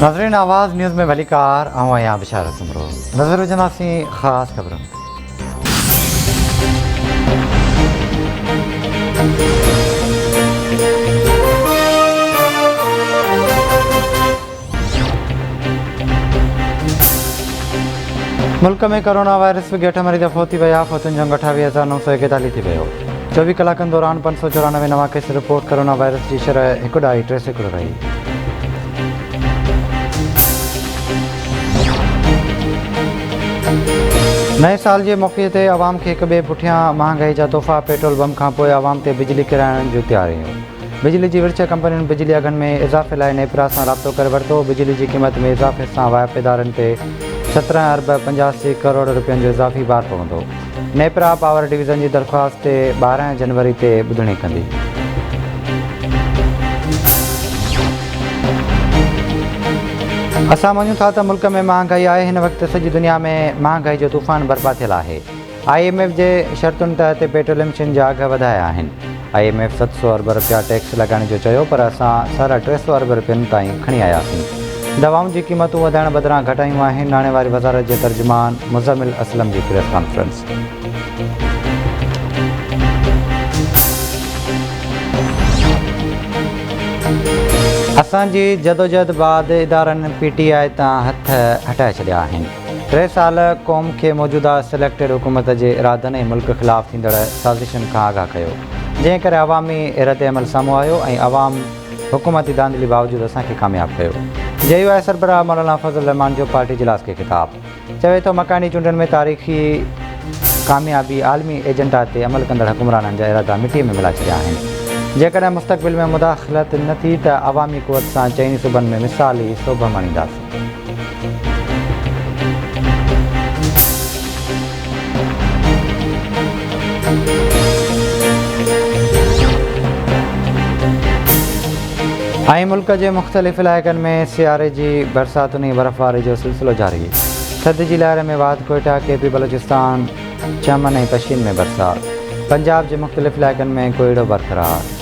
नाज़रीन आवाज़ न्यूज़ में भली कार आया बिशारत सुमरो नज़र विझंदासीं ख़ासि ख़बरूं। मुल्क में कोरोना वायरस विघट मरीज़ फ़ौत थी विया। फ़ौतुनि जो 28,941 थी वियो। 24 कलाकनि दौरान 594 नवां केस रिपोर्ट। कोरोना वायरस जी शरह 1.63 रही। नए साल के मौके ते आवाम के एक ॿिए पुठियां महांगाई जा तोहफ़ा। पेट्रोल बम खां पोइ आवाम ते बिजली किराइण जूं तयारियूं। बिजली जी विरछ कंपनियुनि बिजली अघनि में इज़ाफ़े लाइ नेपरा सां राब्तो करे वरितो। बिजली जी क़ीमत में इज़ाफ़े सां वाइपेदारनि ते 17 अरब 85 करोड़ रुपयनि जो इज़ाफ़ी भार पवंदो। नेपरा पावर डिवीज़न जी दरख़्वास्त ते 12 जनवरी ते ॿुधणी कंदी। असां मञूं था त मुल्क में महांगाई आहे। हिन वक़्तु सॼी दुनिया में महांगाई जो तूफ़ान बर्पा थियल आहे। IMF जे शर्तुनि तहत पेट्रोलियम शयुनि जा अघ वधाया आहिनि। IMF 700 अरब रुपया टैक्स लॻाइण जो चयो, पर असां 350 अरब रुपयनि ताईं खणी आयासीं। दवाउनि जी क़ीमतूं वधाइण बदिरां घटायूं आहिनि। नाणे वारी वज़ारत जे तर्जुमान मुज़मिल असलम जी प्रेस कॉन्फ्रेंस। असांजी जदोजहद बाद इदारनि PTI तां हथ हटाए छॾिया आहिनि। 3 साल क़ौम खे मौजूदा सिलेक्टेड हुकूमत जे इरादनि ऐं मुल्क ख़िलाफ़ थींदड़ साज़िशुनि खां आगाह कयो, जंहिं करे अवामी रद अमल साम्हूं आयो ऐं अवाम हुकूमती धांधली बावजूदि असांखे कामयाबु कयो। JUI सरबराह मौलाना फज़ल रहमान जो पार्टी इजलास खे ख़िताब। चवे थो मकानी चूंडनि में तारीख़ी कामयाबी आलमी एजेंडा ते अमल कंदड़ हुकुमराननि जा इरादा मिटीअ में मिलाए छॾिया आहिनि। जेकॾहिं मुस्तक़बिल में मुदाख़लत न थी त अवामी क़ुवत सां चइनी सूबनि में मिसाली सोभ मणींदासीं। ऐं मुल्क जे मुख़्तलिफ़ इलाइक़नि में सियारे जी बरसातुनि बर्फ़बारी जो सिलसिलो जारी। थधि जी लहर में वाद कोयटा KP बलोचिस्तान चमन ऐं पश्चिम में बरसात। पंजाब जे मुख़्तलिफ़ इलाइक़नि में कोहीड़ो बरक़रार।